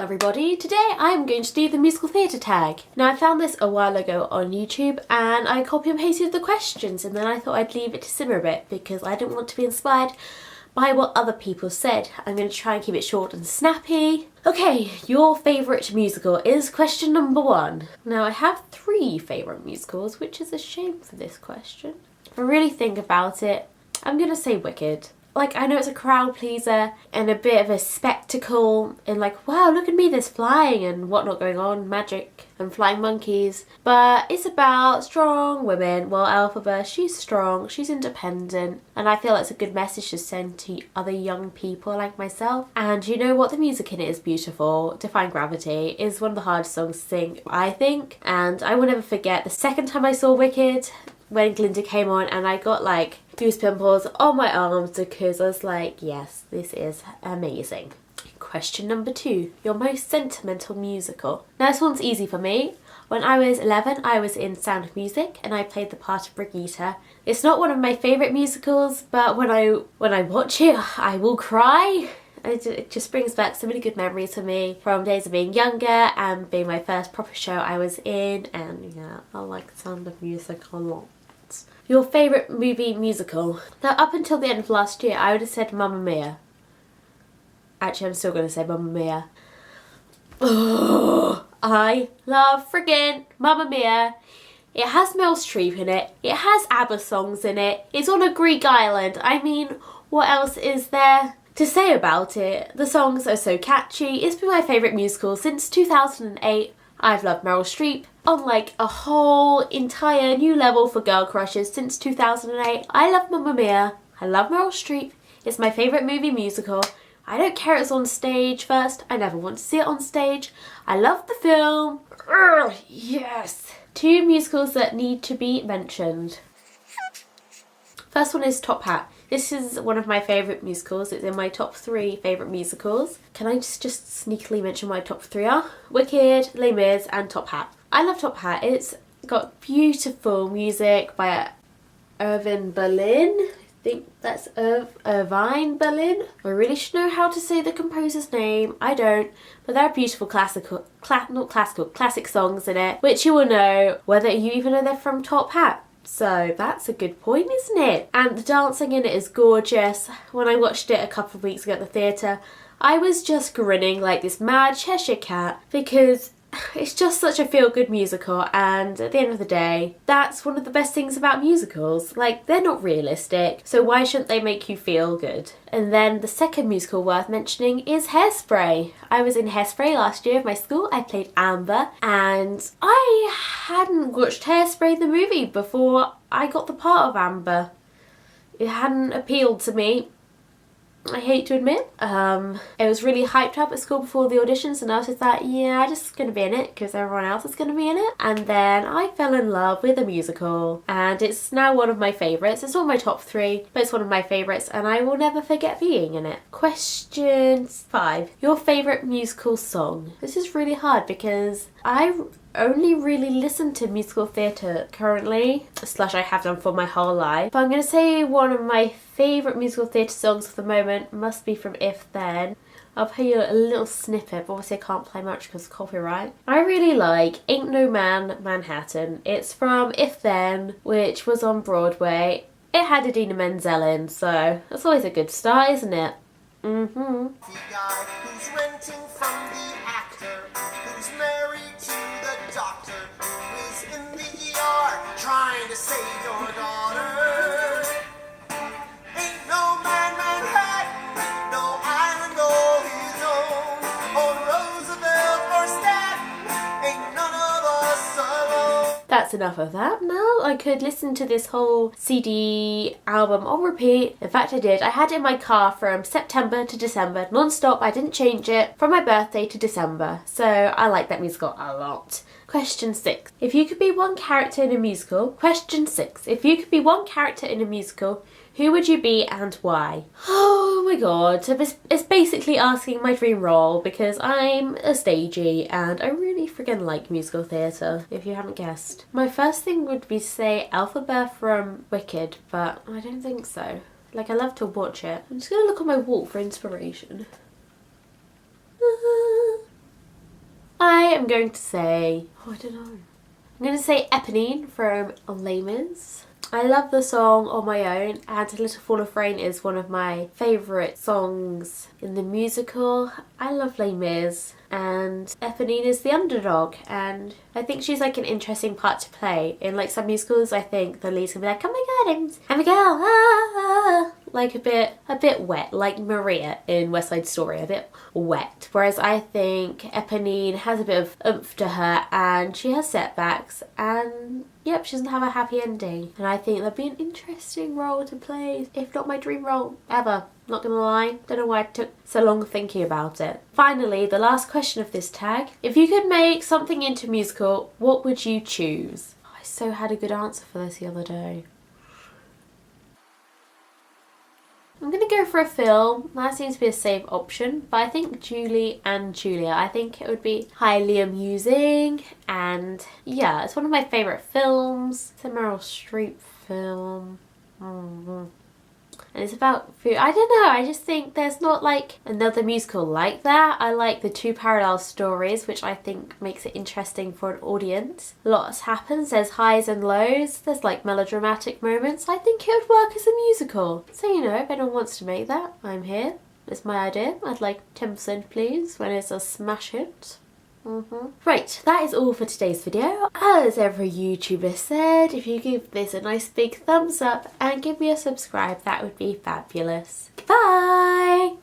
Hello everybody, today I'm going to do the musical theatre tag. Now I found this a while ago on YouTube and I copy and pasted the questions and then I thought I'd leave it to simmer a bit because I didn't want to be inspired by what other people said. I'm going to try and keep it short and snappy. Okay, your favourite musical is question number 1. Now I have 3 favourite musicals, which is a shame for this question. If I really think about it, I'm going to say Wicked. Like, I know it's a crowd pleaser and a bit of a spectacle and like, wow, look at me, there's flying and whatnot going on, magic and flying monkeys. But it's about strong women. Well, Elphaba, she's strong, she's independent, and I feel it's a good message to send to other young people like myself. And you know what? The music in it is beautiful. Defying Gravity is one of the hardest songs to sing, I think. And I will never forget the second time I saw Wicked, when Glinda came on, and I got like goose pimples on my arms because I was like, yes, this is amazing. Question number 2, your most sentimental musical. Now this one's easy for me. When I was 11, I was in Sound of Music and I played the part of Brigitte. It's not one of my favourite musicals, but when I watch it, I will cry. It just brings back so many good memories for me from days of being younger and being my first proper show I was in, and yeah, I like Sound of Music a lot. Your favourite movie musical? Now up until the end of last year I would have said Mamma Mia. Actually, I'm still going to say Mamma Mia. Oh, I love friggin' Mamma Mia. It has Meryl Streep in it. It has ABBA songs in it. It's on a Greek island. I mean, what else is there to say about it? The songs are so catchy. It's been my favourite musical since 2008. I've loved Meryl Streep on like a whole entire new level for girl crushes since 2008. I love Mamma Mia. I love Meryl Streep. It's my favourite movie musical. I don't care it's on stage first. I never want to see it on stage. I love the film. Urgh, yes. 2 musicals that need to be mentioned. First one is Top Hat. This is one of my favourite musicals. It's in my top 3 favourite musicals. Can I just sneakily mention my top 3 are? Wicked, Les Mis and Top Hat. I love Top Hat. It's got beautiful music by Irving Berlin. I think that's Irvine Berlin. I really should know how to say the composer's name. I don't. But there are beautiful classic songs in it, which you will know whether you even know they're from Top Hat. So that's a good point, isn't it? And the dancing in it is gorgeous. When I watched it a couple of weeks ago at the theatre, I was just grinning like this mad Cheshire cat because it's just such a feel-good musical, and at the end of the day, that's one of the best things about musicals. Like, they're not realistic, so why shouldn't they make you feel good? And then the second musical worth mentioning is Hairspray. I was in Hairspray last year of my school. I played Amber, and I hadn't watched Hairspray the movie before I got the part of Amber. It hadn't appealed to me, I hate to admit. It was really hyped up at school before the auditions and I was just like, yeah, I'm just going to be in it because everyone else is going to be in it. And then I fell in love with a musical and it's now one of my favourites. It's not my top 3, but it's one of my favourites and I will never forget being in it. Question 5. Your favourite musical song? This is really hard because I only really listen to musical theatre currently, / I have done for my whole life. But I'm going to say one of my favourite musical theatre songs of the moment must be from If Then. I'll play you a little snippet, but obviously I can't play much because of copyright. I really like Ain't No Man Manhattan. It's from If Then, which was on Broadway. It had Idina Menzel in, so that's always a good start, isn't it? Mm-hmm. The guy who's renting from the actor, who's married to the doctor, who is in the ER trying to save your daughter. Ain't no man Manhattan, no island all his own. On Roosevelt or Staten, ain't none of us alone. That's enough of that. Now I could listen to this whole CD album on repeat. In fact, I did. I had it in my car from September to December, non-stop. I didn't change it from my birthday to December. So I like that musical a lot. Question 6. If you could be one character in a musical. Question 6. If you could be one character in a musical, who would you be and why? Oh my god, so it's basically asking my dream role because I'm a stagey and I really friggin' like musical theatre, if you haven't guessed. My first thing would be to say Elphaba from Wicked, but I don't think so. Like, I love to watch it. I'm just gonna look on my wall for inspiration. am going to say, oh, I don't know. I'm going to say Eponine from Les Mis. I love the song On My Own, and A Little Fall of Rain is one of my favourite songs in the musical. I love Les Mis, and Eponine is the underdog, and I think she's like an interesting part to play. In like some musicals, I think the lead's gonna be like, oh my god, I'm a girl, like a bit wet, like Maria in West Side Story, a bit wet. Whereas I think Eponine has a bit of oomph to her, and she has setbacks, and yep, she doesn't have a happy ending. And I think that'd be an interesting role to play, if not my dream role ever. Not gonna lie, don't know why I took so long thinking about it. Finally, the last question of this tag. If you could make something into a musical, what would you choose? Oh, I so had a good answer for this the other day. I'm gonna go for a film. That seems to be a safe option, but I think Julie and Julia. I think it would be highly amusing, and yeah, it's one of my favourite films. It's a Meryl Streep film. And it's about food. I don't know, I just think there's not like another musical like that. I like the two parallel stories, which I think makes it interesting for an audience. Lots happens, there's highs and lows, there's like melodramatic moments. I think it would work as a musical. So, you know, if anyone wants to make that, I'm here. It's my idea. I'd like 10% please when it's a smash hit. Right, that is all for today's video. As every YouTuber said, if you give this a nice big thumbs up and give me a subscribe, that would be fabulous. Goodbye!